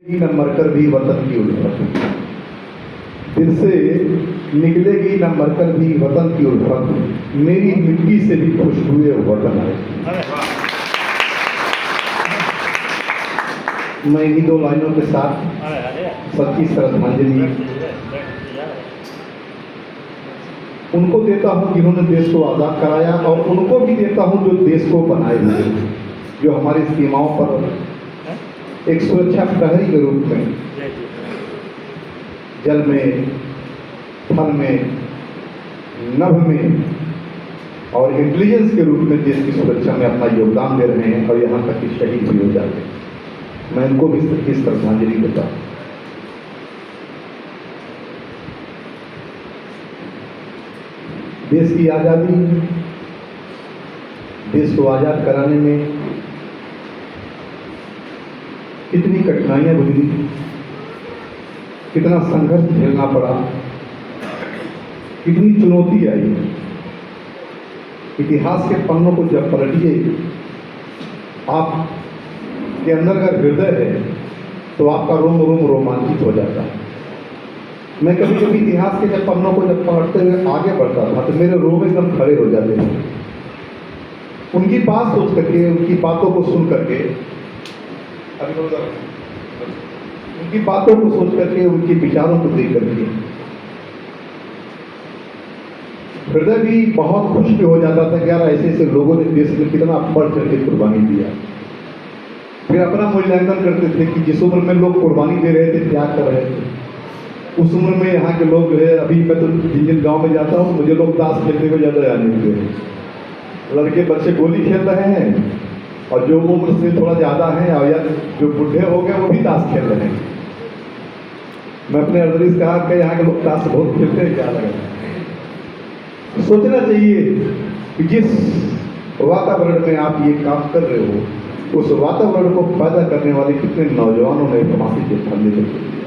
न मरकर भी वतन की उल्फत, दिल से निकलेगी न मरकर भी वतन की उल्फत, मेरी मिट्टी से भी खुशबुए वतन आए। मैं इन्हीं दो लाइनों के साथ सच्ची श्रद्धांजलि उनको देता हूं जिन्होंने देश को आज़ाद कराया, और उनको भी देता हूं जो देश को बनाए हुए, जो हमारी सीमाओं पर एक सुरक्षा प्रहरी के रूप में जल में, थल में, नभ में और इंटेलिजेंस के रूप में देश की सुरक्षा में अपना योगदान दे रहे हैं, और यहाँ तक कि शहीद भी हो जाते हैं। मैं इनको भी सच्ची श्रद्धांजलि देता हूँ। देश की आज़ादी, देश को आज़ाद कराने में कितनी कठिनाइयां गुजरी, कितना संघर्ष झेलना पड़ा, कितनी चुनौती आई। इतिहास के पन्नों को जब पलटिए, आप के अंदर अगर हृदय है तो आपका रोम रोम रोमांचित हो जाता है। मैं कभी कभी इतिहास के जब पन्नों को जब पलटते हुए आगे बढ़ता था तो मेरे रोम एकदम खड़े हो जाते थे, उनकी बात सोच करके, उनकी बातों को सुन करके, उनकी बातों को सोच करके, उनके विचारों को देख करके हृदय भी बहुत खुश भी हो जाता था कि यार ऐसे ऐसे लोगों ने देश में कितना बढ़ चढ़ के कुर्बानी दिया। फिर अपना मूल्यांकन करते थे कि जिस उम्र में लोग कुर्बानी दे रहे थे, त्याग कर रहे थे, उस उम्र में यहाँ के लोग जो है, अभी मैं तो जिन जिन गाँव में जाता हूँ मुझे लोग ताश खेलने को ज़्यादा जाने देते हैं। लड़के बच्चे गोली खेल रहे हैं, और जो उम्र से थोड़ा ज़्यादा है और या जो बुढ़े हो गए वो भी ताश खेल रहे हैं। मैं अपने अर्दरीज कहा कि यहाँ के लोग ताश बहुत खेलते हैं, क्या लगा। सोचना चाहिए कि जिस वातावरण में आप ये काम कर रहे हो, उस वातावरण को पैदा करने वाले कितने नौजवानों ने फांसी के फंदे से दिया।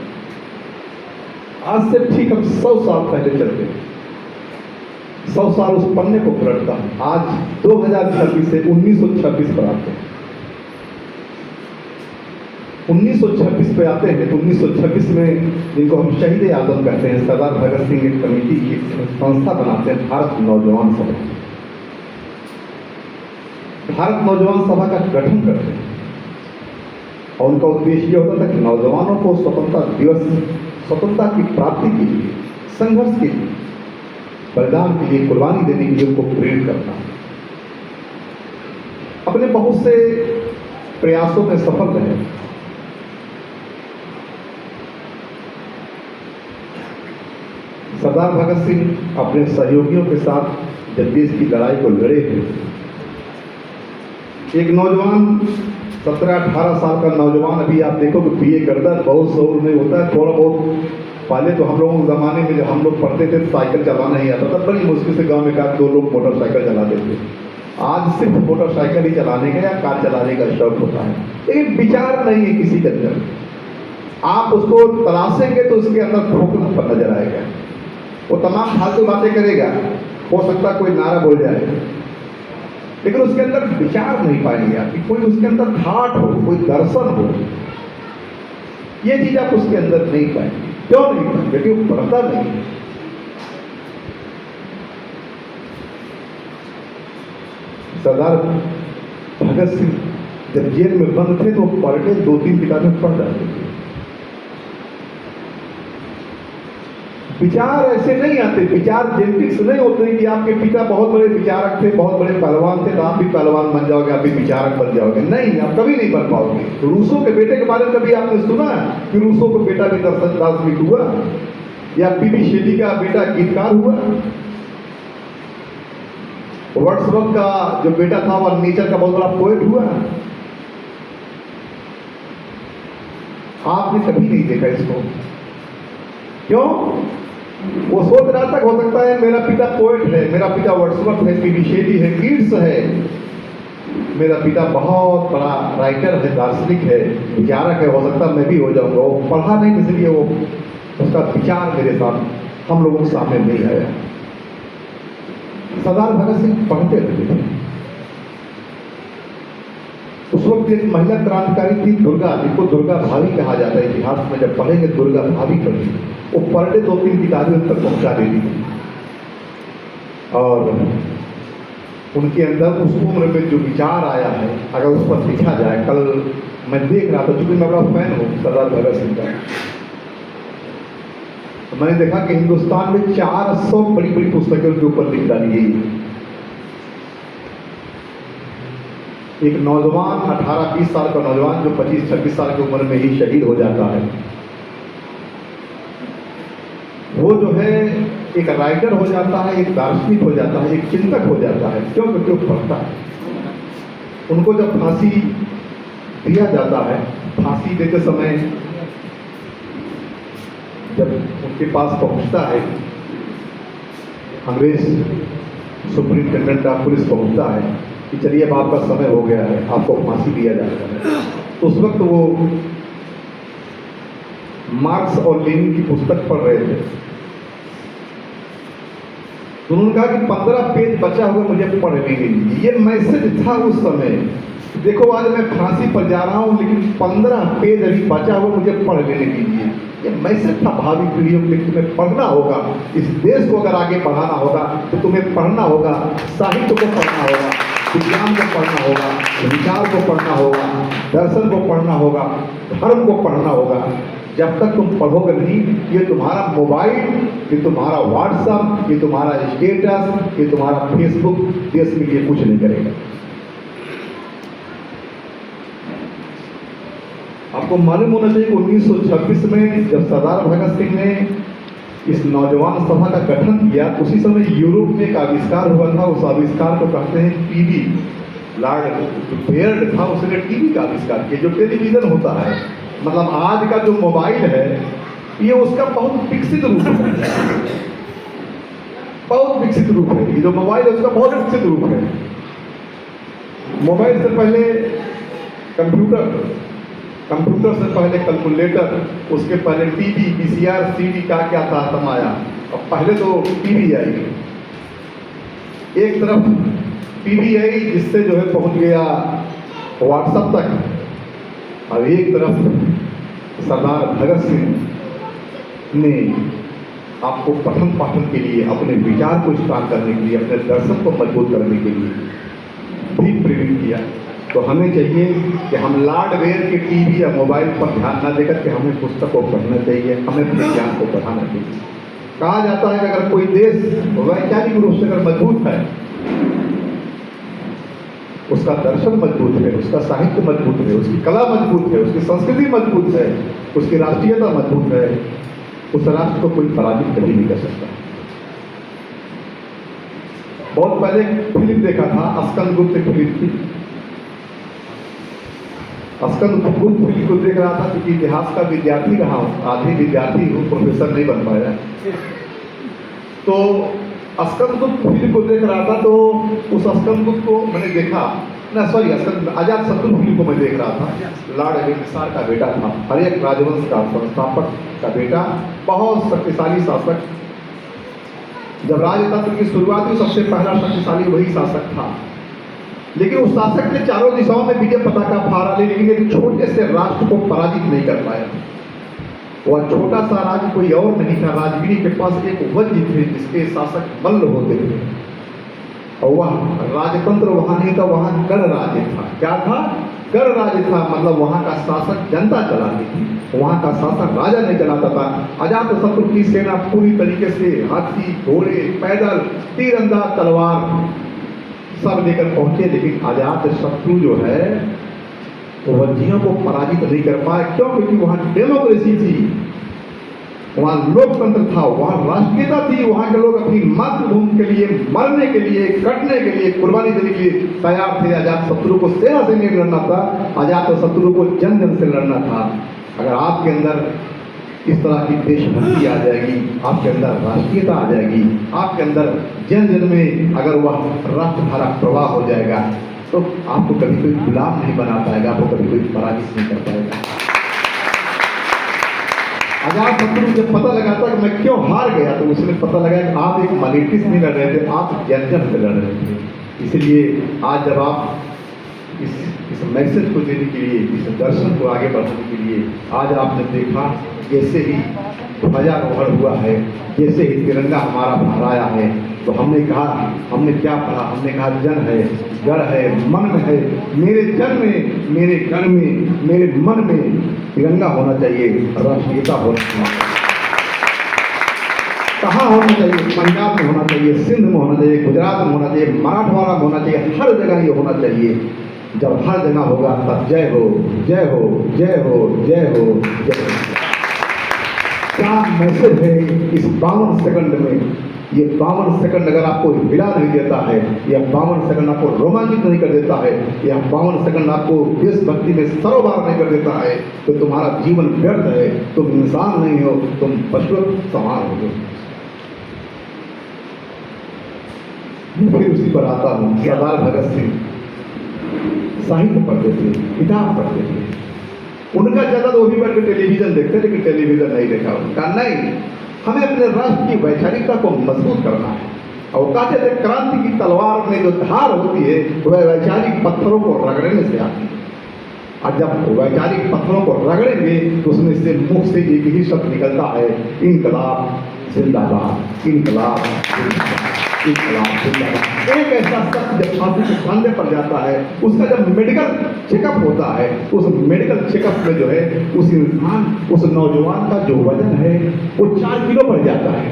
आज से ठीक हम 100 साल पहले चलते हैं, 100 साल उस पन्ने को पलटता है। आज 2026 से 1926 पर आते हैं। 1926 पे आते हैं तो 1926 में जिनको हम शहीद आजम कहते हैं, सरदार भगत सिंह एक कमेटी की संस्था बनाते हैं, भारत नौजवान सभा। भारत नौजवान सभा का गठन करते हैं, और उनका उद्देश्य यह होता था कि नौजवानों को स्वतंत्रता दिवस, स्वतंत्रता की प्राप्ति के लिए, संघर्ष के लिए, बलिदान के लिए, कुर्बानी देने के लिए उनको प्रेरित करना। अपने बहुत से प्रयासों में सफल रहे। सरदार भगत सिंह अपने सहयोगियों के साथ जब देश की लड़ाई को लड़े थे, एक नौजवान 17-18 साल का नौजवान, अभी आप देखो कि बीए करता है, बहुत शौर में होता है, थोड़ा बहुत। पहले तो हम लोगों के ज़माने में जब हम लोग पढ़ते थे साइकिल चलाना ही आता था, बड़ी मुश्किल से गांव में का 2 लोग मोटरसाइकिल चलाते थे। आज सिर्फ मोटरसाइकिल ही चलाने का या कार चलाने का शौक होता है, लेकिन विचार नहीं है किसी के अंदर। आप उसको तलाशेंगे तो उसके अंदर फोकस नजर आएगा। वो तमाम फालतू बातें करेगा, हो सकता कोई नारा बोल जाए, लेकिन उसके अंदर विचार नहीं पाएंगे आप, कोई उसके अंदर थाट हो, कोई दर्शन हो। ये चीज आप उसके अंदर नहीं पाएंगे। क्यों नहीं पाएंगे? क्योंकि वो पढ़ता नहीं। सरदार भगत सिंह जब जेल में बंद थे तो पर डे 2-3 किताबें पढ़ जाते थे। विचार ऐसे नहीं आते, विचार जेनेटिक्स नहीं होते कि आपके पिता बहुत बड़े विचारक थे, बहुत बड़े पहलवान थे, तो आप भी पहलवान बन जाओगे, आप भी विचारक बन जाओगे। नहीं, आप कभी नहीं बन पाओगे। रूसो के बेटे के बारे में कभी आपने सुना कि रूसो का बेटा भी दार्शनिक हुआ, या पीबी शेली का बेटा गीतकार हुआ? वर्ड्सवर्थ का जो बेटा था वह नेचर का बहुत बड़ा पोएट हुआ? आपने कभी नहीं देखा इसको। क्यों? वो सोच रहा था, हो सकता है मेरा पिता पोएट है, मेरा पिता वर्ड्सवर्थ है, पीबी शेली है, कीट्स है, मेरा पिता बहुत बड़ा राइटर है, दार्शनिक है, विचारक है, हो सकता है मैं भी हो जाऊंगा। वो पढ़ा नहीं, इसलिए वो उसका विचार मेरे साथ हम लोगों के सामने नहीं आया। सरदार भगत सिंह पढ़ते रहते थे। उस वक्त एक महिला क्रांतिकारी थी दुर्गा, जिनको दुर्गा भाभी कहा जाता है। इतिहास में जब पढ़ेंगे दुर्गा भाभी पढ़ी, वो पर डे 2-3 किताबें उन तक पहुँचा देती थी। और उनके अंदर उस उम्र में जो विचार आया है, अगर उस पर लिखा जाए, कल मैं देख रहा था, चूंकि मैं बड़ा फैन हूँ सरदार भगत सिंह का, तो मैंने देखा कि हिंदुस्तान में 400 बड़ी बड़ी पुस्तकें उनके ऊपर लिख डाली गई है। एक नौजवान 18-20 साल का नौजवान जो 25-26 साल की उम्र में ही शहीद हो जाता है, वो जो है एक राइटर हो जाता है, एक दार्शनिक हो जाता है, एक चिंतक हो जाता है। क्यों? क्योंकि वो पढ़ता है। उनको जब फांसी दिया जाता है, फांसी देते समय जब उनके पास पहुंचता है अंग्रेज सुप्रिंटेंडेंट ऑफ पुलिस पहुंचता है कि चलिए अब आपका समय हो गया है, आपको फांसी दिया जाता है, तो उस वक्त वो मार्क्स और लेनिन की पुस्तक पढ़ रहे थे। तो उन्होंने कहा कि 15 पेज बचा हुआ मुझे पढ़ लीजिए। ये मैसेज था उस समय, देखो आज मैं फांसी पर जा रहा हूं लेकिन 15 पेज अभी बचा हुआ मुझे पढ़ लेने दीजिए। ये मैसेज था भावी पीढ़ियों के लिए, तुम्हें पढ़ना होगा, इस देश को अगर आगे बढ़ाना होगा तो तुम्हें पढ़ना होगा, साहित्य को पढ़ना होगा, विज्ञान को पढ़ना होगा, विचार को पढ़ना होगा, दर्शन को पढ़ना होगा, धर्म को पढ़ना होगा। जब तक तुम पढ़ोगे नहीं, ये तुम्हारा मोबाइल, ये तुम्हारा व्हाट्सएप, ये तुम्हारा स्टेटस, ये तुम्हारा फेसबुक देश के लिए कुछ नहीं करेगा। आपको मालूम होना चाहिए कि 1926 में जब सरदार भगत सिंह ने इस नौजवान सभा का गठन किया, उसी समय यूरोप में एक आविष्कार हुआ था। उस आविष्कार को कहते हैं टीवी। लॉर्ड बेयर्ड था, उसने टीवी का आविष्कार किया, जो टेलीविजन होता है। मतलब आज का जो मोबाइल है, ये उसका बहुत विकसित रूप है, बहुत विकसित रूप है। ये जो मोबाइल है उसका बहुत विकसित रूप है। मोबाइल से पहले कंप्यूटर, कंप्यूटर से पहले कैलकुलेटर, उसके पहले टीवी, वीसीआर, सीडी का क्या था तब आया। और पहले तो टीवी आई, एक तरफ टीवी आई जिससे जो है पहुंच गया व्हाट्सएप तक, और एक तरफ सरदार भगत सिंह ने आपको पठन पाठन के लिए, अपने विचार को स्ट्रांग करने के लिए, अपने दर्शन को मजबूत करने के लिए भी प्रेरित किया। तो हमें चाहिए कि हम लॉर्ड वेयर के टीवी या मोबाइल पर ध्यान न देकर के हमें पुस्तक को पढ़ना चाहिए, हमें अपने ज्ञान को बढ़ाना चाहिए। कहा जाता है कि अगर कोई देश वैज्ञानिक रूप से अगर मजबूत है, उसका दर्शन मजबूत है, उसका साहित्य मजबूत है, उसकी कला मजबूत है, उसकी संस्कृति मजबूत है, उसकी राष्ट्रीयता मजबूत है, उस राष्ट्र को कोई पराजित कभी नहीं कर सकता। बहुत पहले फिल्म देखा था, स्कंदगुप्त फिल्म थी। स्कंदगुप्त फिल्म को देख रहा था क्योंकि इतिहास का विद्यार्थी रहा हूँ, आधी विद्यार्थी हूँ, प्रोफेसर नहीं बन पाया। तो स्कंदगुप्त फिल्म को देख रहा था, तो उस स्कंदगुप्त को मैंने देखा ना, सॉरी अजात शत्रु फिल्म को मैं देख रहा था। लॉर्ड बिम्बिसार का बेटा था, हर एक राजवंश का संस्थापक का बेटा, बहुत शक्तिशाली शासक। जब राजतंत्र की शुरुआत हुई, सबसे पहला शक्तिशाली वही शासक था। लेकिन उस शासक ने चारों दिशाओं में विजय पताका फहरा ली, लेकिन एक छोटे से राष्ट्र को पराजित नहीं कर पाया। वह छोटा सा राज्य कोई और नहीं था, राजगिरी के पास एक वज्र थे जिसके शासक मल्ल होते थे, और वह राजतंत्र वहां नहीं था, वहां गण राज्य था। क्या था? गण राज्य था। मतलब वहां का शासक जनता चलाती थी, वहां का शासक राजा नहीं चलाता था। अजात शत्रु की सेना पूरी तरीके से हाथी, घोड़े, पैदल, तीरंदाज, तलवार सब लेकर पहुंचे, लेकिन अजात शत्रु जो है वो वज्जियों को पराजित नहीं कर पाए। क्यों? क्योंकि वहां डेमोक्रेसी थी, वहां लोकतंत्र था, वहां राष्ट्रीयता थी, वहां के लोग अपनी मातृभूमि के लिए मरने के लिए, कटने के लिए, कुर्बानी देने के लिए तैयार थे। अजात शत्रु को सेना से नहीं लड़ना था, अजात शत्रु को जन जन से लड़ना था। अगर आपके अंदर इस तरह की देशभक्ति आ जाएगी, आपके अंदर राष्ट्रीयता आ जाएगी, आपके अंदर जन जन में अगर वह राष्ट्रधारा प्रवाह हो जाएगा, तो आपको कभी कोई गुलाम नहीं बना पाएगा, आपको कभी कोई पराजित नहीं कर पाएगा। अजात शत्रु जब पता लगा था कि मैं क्यों हार गया, तो उसने पता लगा कि आप एक मिलिट्री से नहीं लड़ रहे थे, आप जन जन से लड़ रहे थे। इसलिए आज जब आप इस इस मैसेज को देने के लिए, इस दर्शन को आगे बढ़ाने के लिए आज आपने देखा जैसे ही ध्वजारोहण हुआ है, जैसे ही तिरंगा हमारा फहराया है, तो हमने कहा, हमने क्या पढ़ा? हमने कहा जन है, जड़ है, मन में है। मेरे जन में, मेरे घर में, मेरे मन में तिरंगा होना चाहिए, राष्ट्रीयता होना चाहिए। कहाँ होना चाहिए? पंजाब में होना चाहिए, सिंध में होना चाहिए, गुजरात में होना चाहिए, मराठवाड़ा में होना चाहिए, हर जगह ये होना चाहिए। जब हर जगह होगा तब जय हो, जय हो, जय हो, जय हो, जय हो। क्या मैसेज है इस 52 सेकंड में? ये 52 सेकंड अगर आपको हिला नहीं देता है, यह 52 सेकंड आपको रोमांचित नहीं कर देता है, यह 52 सेकंड आपको देशभक्ति में सरोबार नहीं कर देता है, तो तुम्हारा जीवन व्यर्थ है, तुम इंसान नहीं हो, तुम पशु समान हो। फिर उसी पर आता हूँ। सरदार भगत सिंह साहित्य पढ़ते थे, किताब पढ़ते थे, उनका ज्यादा तो भी बैठ के टेलीविजन देखते, लेकिन टेलीविजन नहीं देखा उनका। नहीं, हमें अपने राष्ट्र की वैचारिकता को मजबूत करना है। और कहते थे क्रांति की तलवार में जो धार होती है वह वैचारिक पत्थरों को रगड़ने से आती है। और जब वैचारिक पत्थरों को रगड़ेंगे तो उसमें से मुख से एक ही शब्द निकलता है, इनकलाब जिंदाबाद, इनकलाब जिंदाबाद, इनकलाब जिंदाबाद। एक ऐसा शब्द जब फांसी के फंदे पर जाता है, उसका जब मेडिकल चेकअप होता है, उस मेडिकल चेकअप में जो है उस इंसान, उस नौजवान का जो वजन है वो 4 किलो बढ़ जाता है।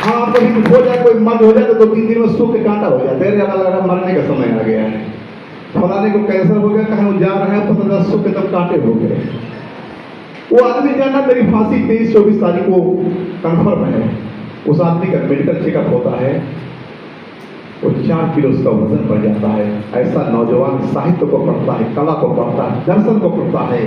हाँ, कभी कुछ हो जाए, कोई मर्द हो जाए तो 2-3 दिन में सूख के कांटा हो जाता है, लग रहा मरने का समय आ गया है। फलाने को कैंसर हो गया, कहीं वो जा रहे हैं तो 10 सूख के तब कांटे हो गए। वो आदमी जाना मेरी फांसी 23-24 तारीख को कन्फर्म है। उस आदमी का मेडिकल चेकअप होता है, वो 4 किलो उसका वजन बढ़ जाता है। ऐसा नौजवान साहित्य को पढ़ता है, कला को पढ़ता है, दर्शन को पढ़ता है,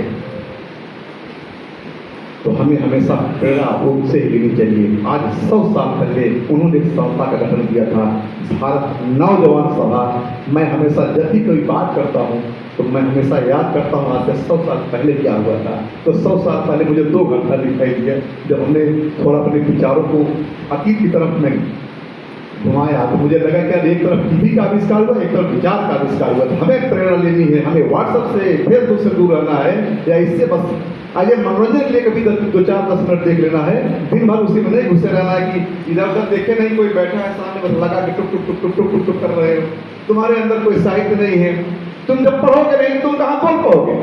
तो हमें हमेशा प्रेरणा उनसे ही लेनी चाहिए। आज 100 साल पहले उन्होंने एक संस्था का गठन किया था, भारत नौजवान सभा। मैं हमेशा जब भी कोई बात करता हूँ तो मैं हमेशा याद करता हूँ आज से 100 साल पहले क्या हुआ था। तो 100 साल पहले मुझे 2 घंटा दिखाई दिया जब हमने थोड़ा अपने विचारों को अतीत की तरफ में घुमाया, तो मुझे लगा कि एक तरफ टीवी का आविष्कार हुआ, एक तरफ विचार का आविष्कार हुआ। तो हमें प्रेरणा लेनी है, हमें व्हाट्सएप से, फेसबुक से दूर रहना है, या इससे बस आज मनोरंजन के लिए कभी 2-4-10 मिनट देख लेना है। दिन भर उसी में नहीं घुसे रहना है कि इधर उधर देखे नहीं, कोई बैठा है सामने बस लगा के टुक टुक टुक टुक टुक टुक टुक कर रहे हो। तुम्हारे अंदर कोई साहित्य नहीं है, तुम जब पढ़ोगे नहीं तुम कहाँ बोल पाओगे?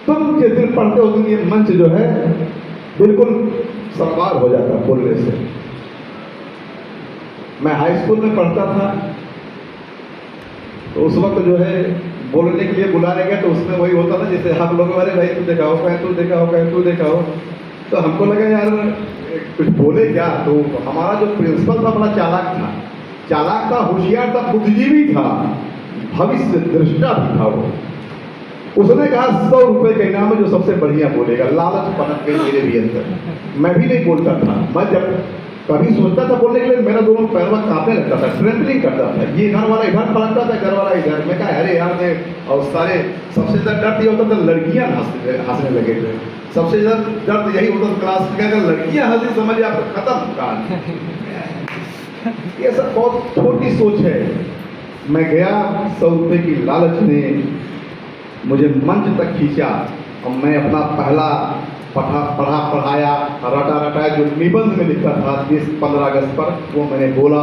तुम जिस दिन पढ़ते हो तुम ये मंच जो है बिल्कुल सरबार हो जाता है बोलने से। मैं हाई स्कूल में पढ़ता था तो उस वक्त जो है बोलने के लिए बुलाने गए, तो उसमें वही होता था जैसे हम लोग वाले भाई तू देखा हो, कहीं तू देखा हो, कहीं तू देखा हो। तो हमको लगा यार कुछ बोले क्या। तो हमारा जो प्रिंसिपल था बड़ा चालाक था, होशियार था, बुद्धिजीवी था, भविष्य दृष्टा भी था वो। उसने कहा 100 रुपए के इनाम में जो सबसे बढ़िया बोलेगा। लालच पनप गई मेरे भी अंदर। मैं भी नहीं बोलता था, मैं जब कभी सोचता था बोलने के लिए मेरा दोनों पैरवा कांपने लगता था, ट्रेम्पलिंग करता था। ये घर वाला इधर पलटता था, घर वाला इधर। मैं कहा अरे यार मैं, और सारे सबसे ज्यादा डर ये होता था लड़कियां हंसने लगे थे। सबसे ज्यादा डर यही होता था क्लास में, अगर लड़कियां हंसी समझिए आपका खत्म काम। ये सब बहुत छोटी सोच है। मैं गया, 100 रुपए की लालच ने मुझे मंच तक खींचा और मैं अपना पहला पढ़ाया रटा जो निबंध में लिखा था देश 15 अगस्त पर, वो मैंने बोला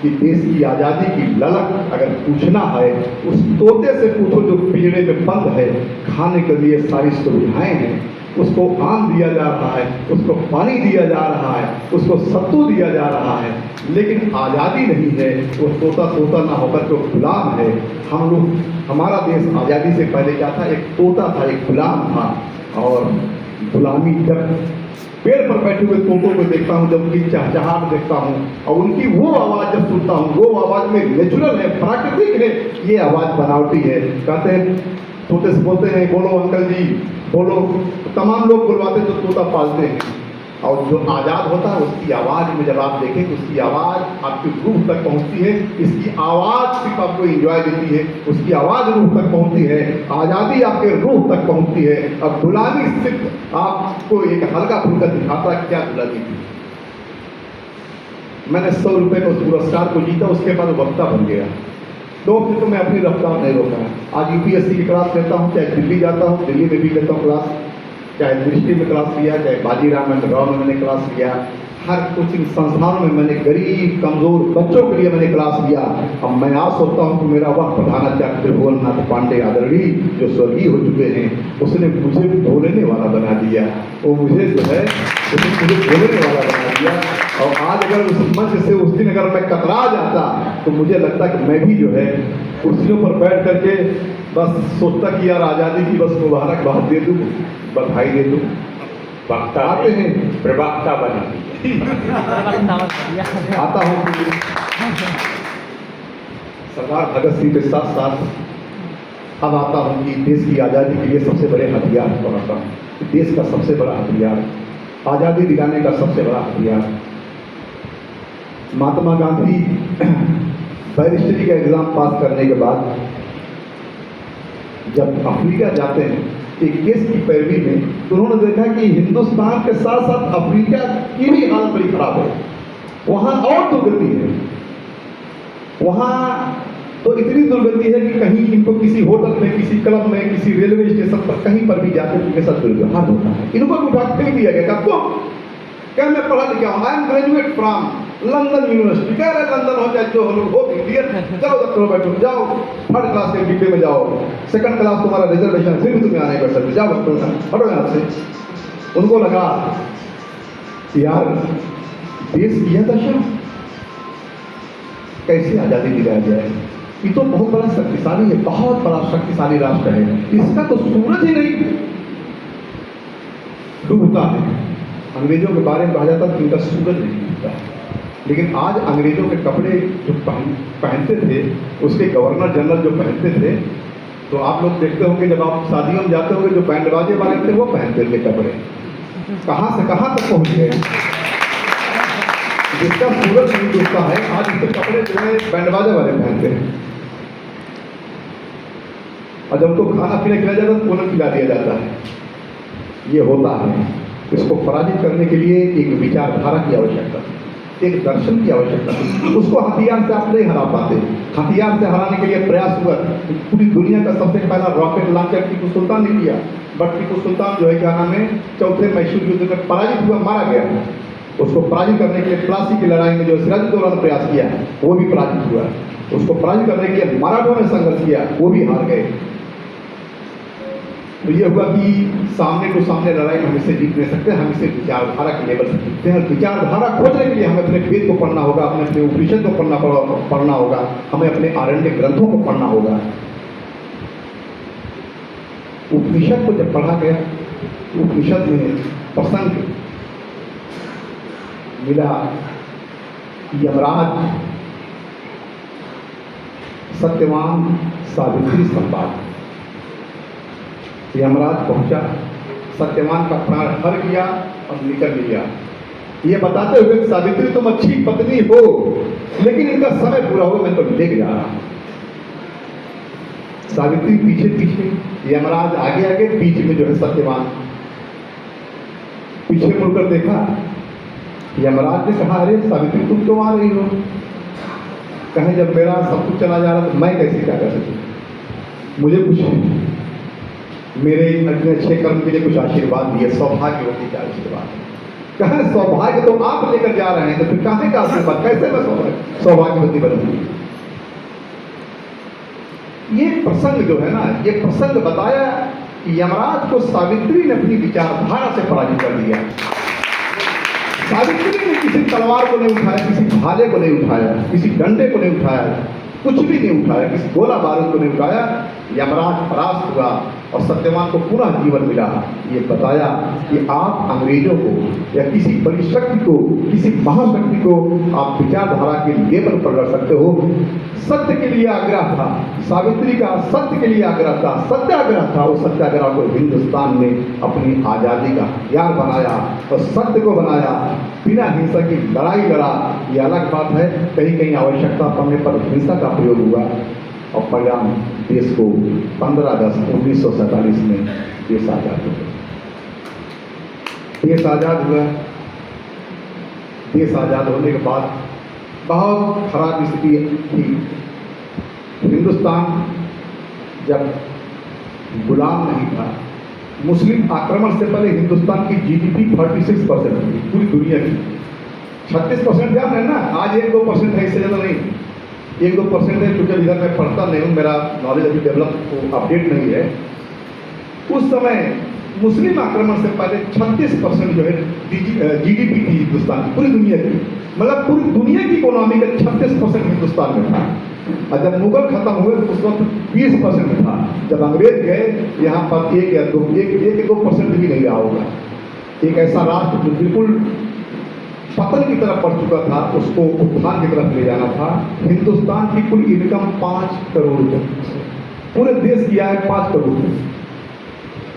कि देश की आज़ादी की ललक अगर पूछना है उस तोते से पूछो जो पिंजरे में बंद है। खाने के लिए सारी सुविधाएं हैं, उसको आम दिया जा रहा है, उसको पानी दिया जा रहा है, उसको सत्तू दिया जा रहा है, लेकिन आज़ादी नहीं है। वो तोता ना होकर तो गुलाम है। हम लोग, हमारा देश आज़ादी से पहले क्या था? एक तोता था, एक गुलाम था। और गुलामी, जब पेड़ पर बैठे हुए तोतों को देखता हूँ, जब उनकी चहचहाहट देखता हूँ और उनकी वो आवाज़ जब सुनता हूँ, वो आवाज़ में नेचुरल है, प्राकृतिक है, ये आवाज़ बनावटी है। कहते हैं तोते से बोलते हैं बोलो अंकल जी बोलो, तमाम लोग बुलवाते तो तोता पालते हैं। और जो आज़ाद होता है उसकी आवाज़ में जब आप देखें तो उसकी आवाज़ आपकी रूह तक पहुंचती है। इसकी आवाज़ सिर्फ आपको एंजॉय देती है, उसकी आवाज़ रूह तक पहुंचती है। आज़ादी आपके रूह तक पहुंचती है। अब गुलामी सिर्फ आपको एक हल्का फुल्का दिखाता है, क्या गुलामी थी। मैंने 100 रुपये का उस पुरस्कार को जीता, उसके बाद वक्ता बन गया। 2 हफ्ते तो मैं अपनी रफ्तार नहीं रोका है। आज यूपीएससी की क्लास लेता हूँ, चाहे दिल्ली जाता हूँ, दिल्ली में भी लेता हूँ क्लास, चाहे दृष्टि में क्लास लिया, चाहे बाजीराव में गाँव में मैंने क्लास लिया, हर कोचिंग संस्थानों में मैंने गरीब कमजोर बच्चों के लिए मैंने क्लास लिया। अब मैं आज सोचता हूँ कि मेरा वह प्रधानाचार्य त्रिभुवननाथ पांडे आदरणीय जो स्वर्गीय हो चुके हैं, उसने मुझे बोलने वाला बना दिया। वो मुझे जो है उसने मुझे बोलने वाला बना दिया। और आज अगर उस मंच से उस दिन अगर मैं कतरा जाता तो मुझे लगता कि मैं भी जो है कुर्सियों पर बैठ करके बस सोचता कि यार आज़ादी की बस मुबारकबाद दे दूँ, बधाई दे दूँ। वक्ता आते हैं प्रवक्ता बना आता हूँ कि सरदार भगत सिंह के साथ साथ अब आता हूँ कि देश की आज़ादी के लिए सबसे बड़े हथियार बनाता हूँ। देश का सबसे बड़ा हथियार, आज़ादी दिलाने का सबसे बड़ा हथियार, महात्मा गांधी बैरिस्टरी का एग्जाम पास करने के बाद जब अफ्रीका जाते हैं एक केस की पैरवी में, तो उन्होंने देखा कि हिंदुस्तान के साथ साथ अफ्रीका की भी हालत बड़ी खराब है। वहाँ और दुर्गति है, वहाँ तो इतनी दुर्गति है कि कहीं इनको किसी होटल में, किसी क्लब में, किसी रेलवे स्टेशन पर कहीं पर भी जाते हैं उनके साथ दुर्व्यवहार होता है। इनको उठा फेंक दिया गया। क्या मैं पढ़ा लिखा हूँ, I am graduate from London university. कह रहे लंदन हो चाहे जो हो इंडियन, चलो दफ्तर बैठो, जाओ 3rd क्लास के डिब्बे में जाओ, 2nd क्लास तुम्हारा रिजर्वेशन, फिर भी तुम्हें आने कर सकते, जाओ हटो यहाँ से। उनको लगा यार देश की यह दशा, कैसे आज़ादी दिलाया जाए। ये तो बहुत बड़ा शक्तिशाली है, बहुत बड़ा शक्तिशाली राष्ट्र है, इसका तो सूरज ही नहीं डूबता है। अंग्रेजों के बारे में कहा जाता था कि इनका सूरज नहीं डूबता है, लेकिन आज अंग्रेजों के कपड़े जो पहनते थे, उसके गवर्नर जनरल जो पहनते थे, तो आप लोग देखते होंगे जब आप शादियों में जाते होंगे, जो बैंड बाजे वाले थे वो पहनते थे कपड़े। कहाँ से कहाँ तक पहुँच गए। जिसका सूरज नहीं डूबता है आज उसके कपड़े जो है बैंड बाजे वाले पहनते हैं। और जब उनको खाना पीना खिलाया जाता है तो पुनः खिला दिया जाता है। ये होता है। इसको पराजित करने के लिए एक विचारधारा की आवश्यकता है, एक दर्शन की आवश्यकता है। उसको हथियार से आप नहीं हरा पाते। हथियार से हराने के लिए प्रयास हुआ, पूरी दुनिया का सबसे पहला रॉकेट लॉन्चर टीपू सुल्तान ने किया, बट टीपू सुल्तान जो है क्या नाम है, 4थे मैसूर युद्ध में पराजित हुआ, मारा गया। उसको पराजित करने के लिए प्लासी की लड़ाई में जो सिराजुद्दौला ने प्रयास किया वो भी पराजित हुआ। उसको पराजित करने के लिए मराठों ने संघर्ष किया, वो भी हार गए। तो ये हुआ कि सामने टू सामने लड़ाई में हम इसे जीत नहीं सकते, हम इसे विचारधारा के लेवल से जीतते हैं। विचारधारा खोजने के लिए हमें अपने वेद को पढ़ना होगा, हमें अपने उपनिषद को पढ़ना होगा, हमें अपने आरण्य ग्रंथों को पढ़ना होगा। उपनिषद को जब पढ़ा गया, उपनिषद में प्रसंग मिला, यमराज सत्यवान सावित्री संवाद। यमराज पहुंचा, सत्यवान का प्राण हर गया और निकल लिया, ये बताते हुए कि सावित्री तुम अच्छी पत्नी हो, लेकिन इनका समय पूरा हो, मैं तो लेके जा रहा हूं। सावित्री पीछे पीछे, यमराज आगे आगे, बीच में जो है सत्यवान। पीछे मुड़कर देखा, यमराज ने कहा अरे सावित्री तुम क्यों आ रही हो। कहें जब मेरा सब कुछ चला जा रहा तो मैं कैसे क्या कर सकूं, मुझे कुछ मेरे अच्छे कर्म के लिए कुछ आशीर्वाद दिए, सौभाग्यवती का आशीर्वाद। कहें सौभाग्य तो आप लेकर जा रहे हैं, तो फिर कहां का आशीर्वाद, कैसे मैं सौभाग्यवती बनूंगी। ये प्रसंग जो है ना, ये प्रसंग बताया कि यमराज को सावित्री ने अपनी विचारधारा से पराजित कर दिया। सावित्री ने किसी तलवार को नहीं उठाया, किसी भाले को नहीं उठाया, किसी डंडे को नहीं उठाया, कुछ भी नहीं उठाया, किसी गोला बारूद को नहीं उठाया। यमराज परास्त हुआ और सत्यवान को पूरा जीवन मिला। ये बताया कि आप अंग्रेजों को या किसी बड़ी शक्ति को, किसी महाशक्ति को आप विचारधारा के लेवल पर रख सकते हो। सत्य के लिए आग्रह था, सावित्री का सत्य के लिए आग्रह था, सत्याग्रह था। उस सत्याग्रह को हिंदुस्तान ने अपनी आज़ादी का हथियार बनाया और सत्य को बनाया, बिना हिंसा की लड़ाई लड़ा। ये अलग बात है, कहीं कहीं आवश्यकता पड़ने पर हिंसा का प्रयोग हुआ और परिणाम देश को 15 अगस्त 1947 में देश आजाद हो गया। देश आजाद हुआ। देश आजाद होने के बाद बहुत खराब स्थिति थी। हिंदुस्तान जब गुलाम नहीं था, मुस्लिम आक्रमण से पहले हिंदुस्तान की जीडीपी 36% थी पूरी दुनिया की। 36% ध्यान है ना, आज 1-2% है, इससे ज़्यादा नहीं, 1-2% है, क्योंकि इधर मैं पढ़ता नहीं हूँ, मेरा नॉलेज अभी डेवलप अपडेट नहीं है। उस समय मुस्लिम आक्रमण से पहले 36% जो है जीडीपी थी हिंदुस्तान की, पूरी दुनिया की, मतलब पूरी दुनिया की इकोनॉमी का 36% हिंदुस्तान में था। और जब मुगल खत्म हुए तो उस वक्त 20% में था। जब अंग्रेज गए यहाँ पर 1-2% भी नहीं रहा होगा। एक ऐसा राष्ट्र जो बिल्कुल पतन की तरफ बढ़ चुका था, उसको उत्थान की तरफ ले जाना था। हिंदुस्तान की कुल इनकम 5 करोड़ रुपये, पूरे देश की आय 5 करोड़ रुपये।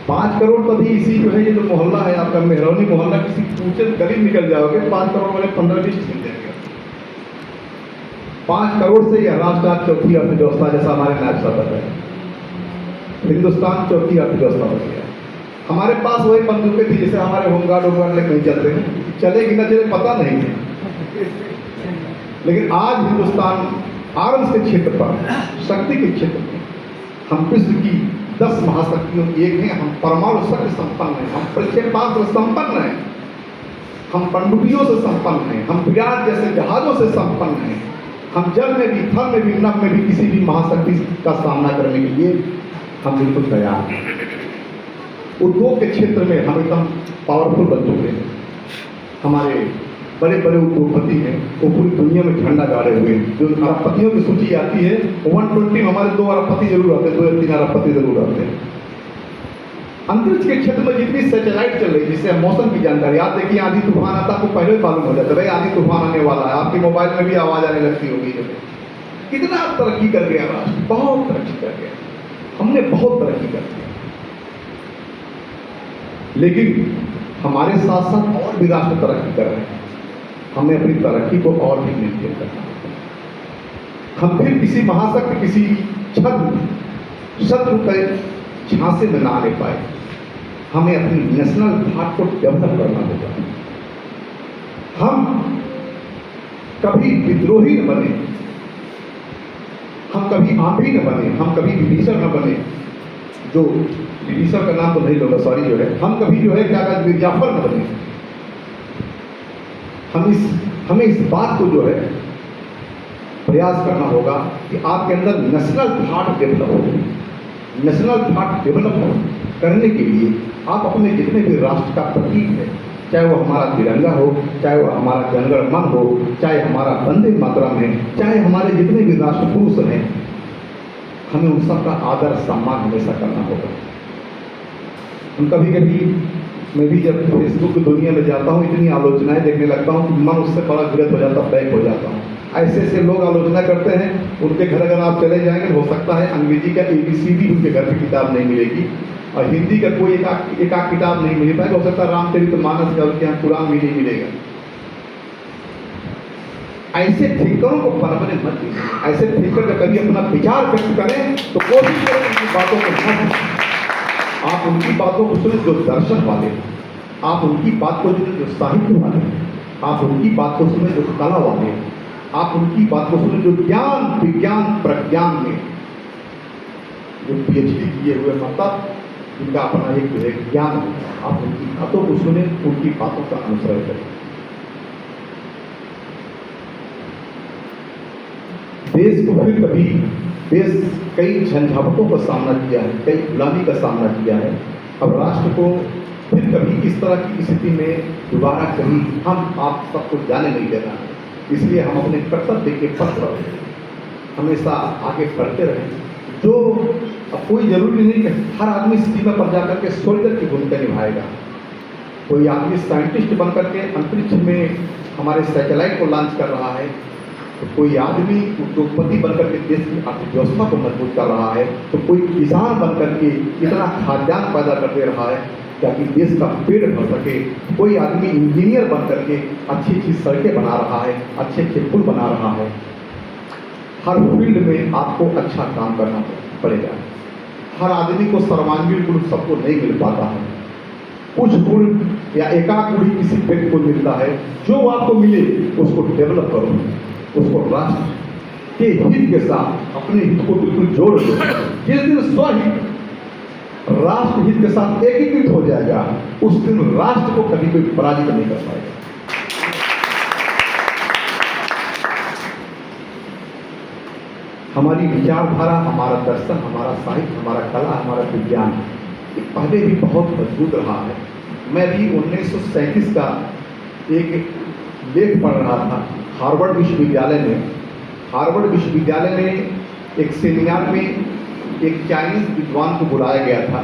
5 करोड़ तभी इसी जो है, ये जो मोहल्ला है आपका मेहरौनी मोहल्ला, किसी ऊंचे गली निकल जाओगे 5 करोड़ वाले 15-20 मिल जाएंगे। 5 करोड़ से यह राष्ट्र आज चौथी अर्थव्यवस्था, जैसा हमारे नायब साहब बताए, हिंदुस्तान चौथी अर्थव्यवस्था बन गया। हमारे पास वही बंदूकें थी, जैसे हमारे होमगार्ड वोमगार्ड नहीं चलते हैं, चलेगी न चले पता नहीं है। लेकिन आज हिंदुस्तान आर्म्स के क्षेत्र पर, शक्ति के क्षेत्र में हम विश्व की 10 महाशक्तियों की एक हैं। हम परमाणु शक्ति संपन्न हैं, हम प्रक्षेपास्त्र संपन्न हैं, हम पनडुब्बियों से संपन्न हैं, हम विराट जैसे जहाजों से संपन्न हैं। हम जल में भी, थल में भी, नभ में भी किसी भी महाशक्ति का सामना करने के लिए हम बिल्कुल तैयार हैं। उद्योग के क्षेत्र में हम एकदम पावरफुल बन चुके हैं। हमारे बड़े बड़े उद्योगपति हैं, वो पूरी दुनिया में झंडा गाड़े हुए हैं। जो अरबपतियों की सूची आती है 120 में हमारे 2 अरबपति जरूर आते हैं, 2 या 3 अरबपति जरूर आते हैं। अंतरिक्ष के क्षेत्र में जितनी सैटेलाइट चल रही, जिससे मौसम की जानकारी, आप देखिए आंधी तूफान आता, आपको पहले ही मालूम हो जाता है भाई आंधी तूफान आने वाला है, आपके मोबाइल में भी आवाज़ आने लगती होगी। जो कितना तरक्की कर गया राष्ट्र, बहुत तरक्की कर गया, हमने बहुत तरक्की कर दिया। लेकिन हमारे साथ साथ और भी राष्ट्र तरक्की कर रहे हैं, हमें अपनी तरक्की को और भी मेंटेन करना है। हम फिर किसी महाशक्ति, किसी शत्रु के झांसे में ना आने पाए। हमें अपनी नेशनल थाट को डेवलप करना होगा। हम कभी विद्रोही न बने, हम कभी आंधी न बने, हम कभी विभीषण न बने, जो विभीषण का नाम तो नहीं लूंगा, सॉरी, जो है हम कभी जो है क्या कहते मिर्जाफर न बने। हमें इस बात को जो है प्रयास करना होगा कि आपके अंदर नेशनल थाट डेवलप हो। नेशनल थाट डेवलप करने के लिए आप अपने जितने भी राष्ट्र का प्रतीक है, चाहे वो हमारा तिरंगा हो, चाहे वो हमारा जनगण मन हो, चाहे हमारा वंदे मातरम है, चाहे हमारे जितने भी राष्ट्र पुरुष हैं, हमें उन सबका आदर सम्मान हमेशा करना होगा। हम कभी कभी, मैं भी जब फेसबुक की दुनिया में जाता हूँ, इतनी आलोचनाएं देखने लगता हूँ कि मन उससे बड़ा विरत हो जाता, बैक हो जाता हूँ। ऐसे ऐसे लोग आलोचना करते हैं, उनके घर अगर आप चले जाएंगे, हो सकता है अंग्रेजी का ABCD उनके घर की किताब नहीं मिलेगी, और हिंदी का कोई एक आध किताब नहीं मिल पाएगा। हो सकता है रामचरितमानस का उनके यहाँ कुरान भी नहीं मिलेगा। ऐसे ठेकरों को पनपने मत दीजिए। ऐसे ठेकर का कभी अपना विचार व्यक्त करें तो कोशिश करें उनकी बातों को न सुनें। आप उनकी बातों को सुने जो दर्शन वाले, आप उनकी बात को सुने जो साहित्य वाले, आप उनकी बात को सुने जो कला वाले, आप उनकी बात को सुने जो ज्ञान विज्ञान प्रज्ञान में जो PhD किए हुए, मतलब जिनका अपना एक ज्ञान है। आप उनकी बातों को सुने, उनकी बातों का अनुसरण करें। देश को फिर कभी, देश कई झंझावतों का सामना किया है, कई गुलामी का सामना किया है। अब राष्ट्र को फिर कभी इस तरह की स्थिति में दोबारा कभी हम आप सबको जाने नहीं देना है। इसलिए हम अपने कर्तव्य के पथ पर हमेशा आगे बढ़ते रहें। जो अब कोई जरूरी नहीं कि हर आदमी सीमा पर जाकर के सोल्जर की भूमिका निभाएगा। कोई आदमी साइंटिस्ट बन करके अंतरिक्ष में हमारे सैटेलाइट को लॉन्च कर रहा है, तो कोई आदमी उद्योगपति बनकर के देश की अर्थव्यवस्था को मजबूत कर रहा है, तो कोई किसान बनकर के इतना खाद्यान्न पैदा कर दे रहा है ताकि देश का पेट भर सके। कोई आदमी इंजीनियर बनकर के अच्छी अच्छी सड़कें बना रहा है, अच्छे अच्छे पुल बना रहा है। हर फील्ड में आपको अच्छा काम करना पड़ेगा। हर आदमी को सर्वांगीण गुण सबको नहीं मिल पाता है। कुछ गुण या एकाक गुण ही किसी व्यक्ति को मिलता है। जो आपको मिले उसको डेवलप करो, उसको राष्ट्र के हित के साथ अपने हित को बिल्कुल जोड़ लो। जिस दिन स्वहित राष्ट्र हित के साथ एकीकृत हो जाएगा, उस दिन राष्ट्र को कभी कोई पराजित नहीं कर पाएगा। हमारी विचारधारा, हमारा दर्शन, हमारा साहित्य, हमारा कला, हमारा विज्ञान ये पहले भी बहुत मजबूत रहा है। मैं भी 1937 का एक लेख पढ़ रहा था हार्वर्ड विश्वविद्यालय में। हार्वर्ड विश्वविद्यालय में एक सेमिनार में एक चाइनीज विद्वान को बुलाया गया था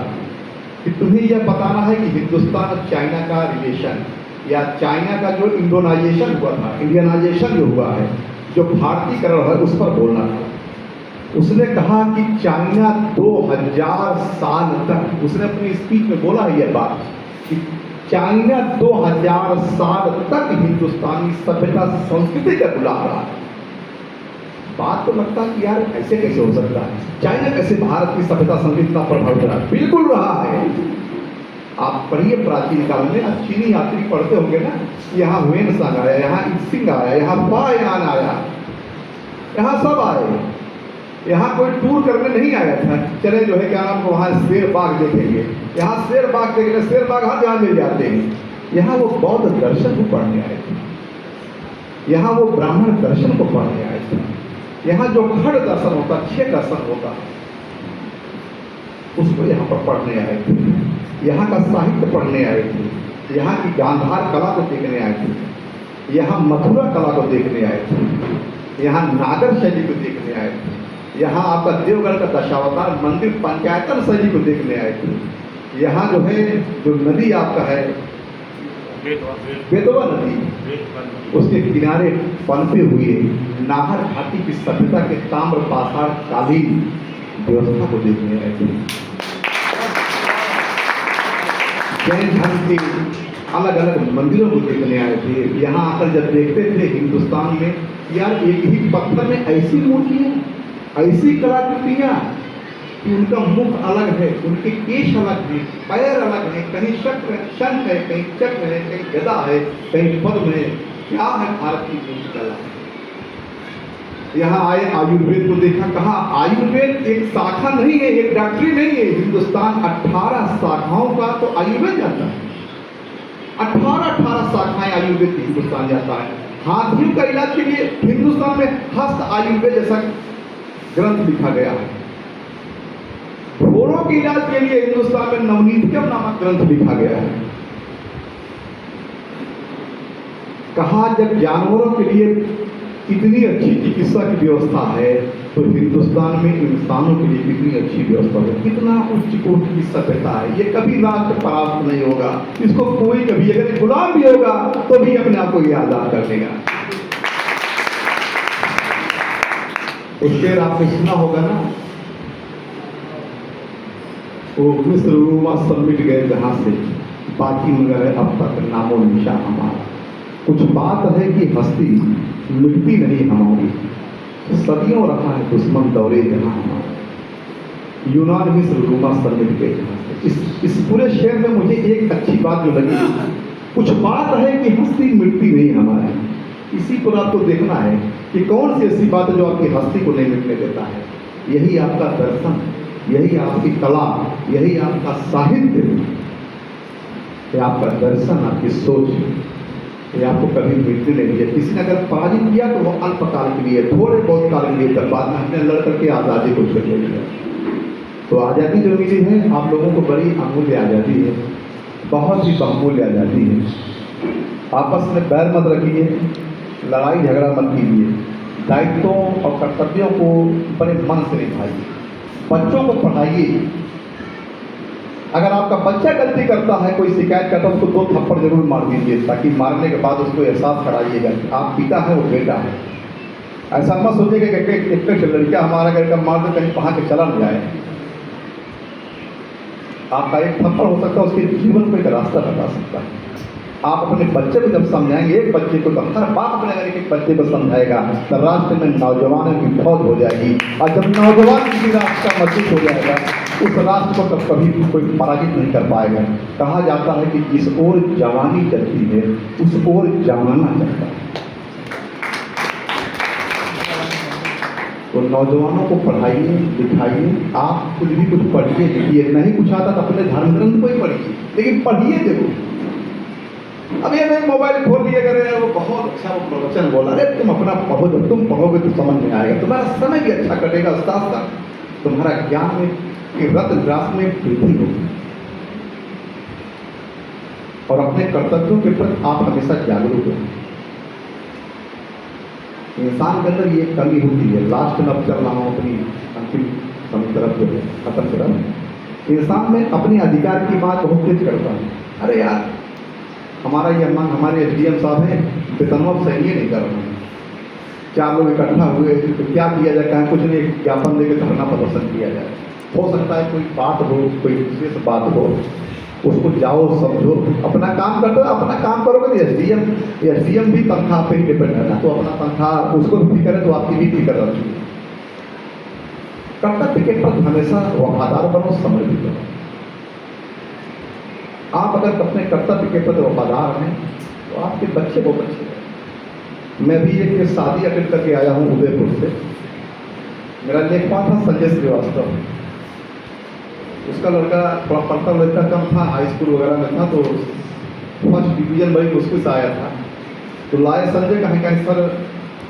कि तुम्हें यह बताना है कि हिंदुस्तान और चाइना का रिलेशन, या चाइना का जो इंडोनाइजेशन हुआ था, इंडियनाइजेशन जो हुआ है, जो भारतीयकरण है, उस पर बोलना था। उसने कहा कि चाइना 2000 साल तक, उसने अपनी स्पीच में बोला है यह बात कि चाइना 2000 साल तक हिंदुस्तानी सभ्यता संस्कृति का गुलाम रहा। बात तो लगता है कि यार ऐसे कैसे हो सकता है, चाइना कैसे भारत की सभ्यता संस्कृति का प्रभावित रहा? बिल्कुल रहा है। आप पढ़िए प्राचीन काल में, आज चीनी यात्री पढ़ते होंगे ना, यहाँ हुएनसांग आया, यहाँ इत्सिंग आया, यहाँ पायान आया, यहाँ सब आए। यहाँ कोई टूर करने नहीं आया था, चले जो है क्या नाम को वहाँ शेर बाग देखेंगे, यहाँ शेर बाग देखेंगे, शेर बाग हर जगह मिल जाते हैं। यहाँ वो बौद्ध दर्शन को पढ़ने आए थे, यहाँ वो ब्राह्मण दर्शन को पढ़ने आए थे, यहाँ जो खड़ दर्शन होता, 6 दर्शन होता, उसको यहाँ पर पढ़ने आए थे। यहाँ का साहित्य पढ़ने आए थे, यहाँ की गांधार कला को देखने आए थे, यहाँ मथुरा कला को देखने आए थे, यहाँ नागर शैली को देखने आए थे, यहाँ आपका देवगढ़ का दशावतार मंदिर पंचायतन शैली को देखने आए थे। यहाँ जो है, जो नदी आपका है बेतवा नदी, उसके किनारे पनपे हुए नाहर घाटी की सभ्यता के ताम्र पाषाण कालीन व्यवस्था को देखने आए थे। जैन धर्म के अलग अलग मंदिरों को देखने आए थे। यहाँ आकर जब देखते थे हिंदुस्तान में, यार एक ही पत्थर में ऐसी मूर्तियाँ, ऐसी कलाकृतियाँ कि उनका मुख अलग है, उनके केश अलग है, पैर अलग है, कहीं शंख है, कहीं चक्र है, कहीं गदा है, कहीं पद्म है। क्या है भारत की मूर्ति कला? यहाँ आए, आयुर्वेद को देखा, कहा आयुर्वेद एक शाखा नहीं है, एक डॉक्टरी नहीं है। हिंदुस्तान 18 शाखाओं का तो आयुर्वेद जाता है, 18 शाखाएं आयुर्वेद की हिंदुस्तान जाता है। हाथियों का इलाज के लिए हिंदुस्तान में हस्त आयुर्वेद जैसा ग्रंथ लिखा गया है। घोड़ों के इलाज के लिए हिंदुस्तान में नवनीतिकम नामक ग्रंथ लिखा गया है। कहा जब जानवरों के लिए इतनी अच्छी चिकित्सा की व्यवस्था है, तो हिंदुस्तान में इंसानों के लिए कितनी अच्छी व्यवस्था है, कितना उच्च कोटि की सभ्यता है। ये कभी राष्ट्र परास्त नहीं होगा, इसको कोई कभी अगर गुलाम भी होगा तो भी अपने आप को ये आजाद कर देगा। उसके आपने सुना होगा ना, वो मिस्र रोमा सब मिट गए जहां से, बाकी मगर अब तक नामो निशा हमारा। कुछ बात है कि हस्ती मिटती नहीं हमारी, सदियों रहा है दुश्मन दौरे जहां हमारा। यूनान मिस्र रोमा सब मिट गए जहां से। इस पूरे शेर में मुझे एक अच्छी बात जो लगी, कुछ बात है कि हस्ती मिटती नहीं हमारी। इसी पर आपको देखना है कि कौन सी ऐसी बात है जो आपकी हस्ती को नहीं मिटने देता है। यही आपका दर्शन, यही आपकी कला, यही आपका साहित्य, ये आपका दर्शन, आपकी सोच, ये आपको कभी मिटने नहीं दिया। किसी ने अगर पराजित किया तो वो अल्पकाल के लिए, थोड़े बहुत काल के लिए, तब बाद में हमने लड़ करके आज़ादी को छीन लिया। तो आज़ादी जो मिली है आप लोगों को बड़ी अमूल्य आज़ादी है, बहुत ही बहुमूल्य आज़ादी है। आपस में बैर मत रखिए, लड़ाई झगड़ा मत कीजिए, दायित्वों और कर्तव्यों को बड़े मन से निभाइए, बच्चों को पढ़ाइए। अगर आपका बच्चा गलती करता है, कोई शिकायत करता है, उसको 2 थप्पड़ जरूर मार दीजिए, ताकि मारने के बाद उसको एहसास कराइएगा कि आप पिता है, वो बेटा है। ऐसा मत सोचिएगा कि एक लड़का हमारा घर का मार दे कहीं वहाँ के चला न जाए। आपका एक थप्पड़ हो सकता है उसके जीवन को एक रास्ता बता सकता है। आप अपने बच्चे को जब समझाएंगे, एक बच्चे को, तो हर बाप अपने अगर एक बच्चे को समझाएगा तो राष्ट्र में नौजवानों की फौज हो जाएगी। और जब नौजवान किसी राष्ट्र का मजबूत हो जाएगा, उस राष्ट्र को तब कभी कोई पराजित नहीं कर पाएगा। कहा जाता है कि जिस ओर जवानी चलती है उस ओर जमाना चलता है। तो नौजवानों को पढ़ाइए लिखाइए, आप कुछ भी कुछ पढ़िए लिखिए, नहीं कुछ आता तो अपने धर्म ग्रंथ को ही पढ़िए, लेकिन पढ़िए जरूर। अब ये मैं मोबाइल खोल लिया करे, वो बहुत अच्छा वो प्रवचन बोला, अरे तुम अपना पढ़ो, जब तुम पढ़ोगे तो समझ में आएगा, तुम्हारा समय भी अच्छा कटेगा, साथ साथ तुम्हारा ज्ञान में कि रत ग्रास में वृद्धि होगी, और अपने कर्तव्यों के प्रति आप हमेशा जागरूक हो। इंसान के अंदर ये कमी होती है। लास्ट में अब चल रहा हूँ अपनी अंतिम समय तरफ जो है खत्म तरफ, इंसान में अपने अधिकार की बात बहुत तेज करता है। अरे यार हमारा ये अम्मा, हमारे एसडीएम साहब हैं, वेतनवा सही नहीं कर रहे हैं, 4 लोग इकट्ठा हुए तो क्या किया जाए, कहीं कुछ नहीं, ज्ञापन देकर धरना प्रदर्शन किया जाए। हो सकता है कोई बात हो, कोई विशेष बात हो, उसको जाओ समझो, अपना काम करते हो, अपना काम करोगे तो एसडीएम भी तनख्वाह पे ही डिपेंड है ना, तो अपना तनख्वाह उसको भी फिक्र है तो आपकी भी फिक्र रखिए। कर्तव्य के प्रति हमेशा वफादार बनो, समर्पित बनो। आप अगर अपने कर्तव्य के प्रति वफादार हैं तो आपके बच्चे बहुत अच्छे हैं। मैं भी एक शादी अटेंड करके आया हूँ उदयपुर से। मेरा लेखपाल था संजय श्रीवास्तव, उसका लड़का थोड़ा पढ़ता लिखता कम था, हाई स्कूल वगैरह में था, तो फर्स्ट डिवीजन बड़ी मुश्किल से आया था। तो लाए संजय, कहें सर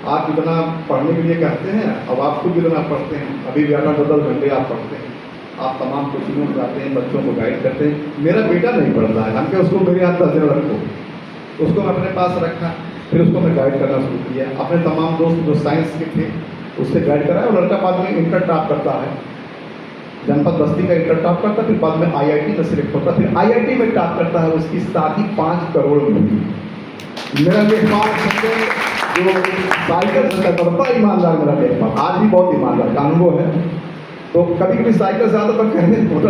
आप इतना पढ़ने के लिए कहते हैं, अब आप खुद इतना पढ़ते हैं, अभी भी 8-10 घंटे आप पढ़ते हैं, आप तमाम कोचिंगों में जाते हैं, बच्चों को गाइड करते हैं। मेरा बेटा नहीं पढ़ता है, हमके उसको मेरे हाथ 10 दिन रखो, उसको मैं अपने पास रखा, फिर उसको मैं गाइड करना शुरू किया। अपने तमाम दोस्त जो साइंस के थे उससे गाइड कराया, और लड़का बाद में इंटर टॉप करता है, जनपद बस्ती का इंटर टॉप करता, फिर बाद में आईआईटी में सिलेक्ट होता, फिर आईआईटी में टॉप करता है, उसकी शादी 5 करोड़ में हुई। मेरा लेखपाल संजय जो साइकिल से बड़ा ईमानदार, मेरा लेखपाल आज भी बहुत ईमानदार, कानून है, तो कभी कभी साइकिल से आता तो कहते मोटर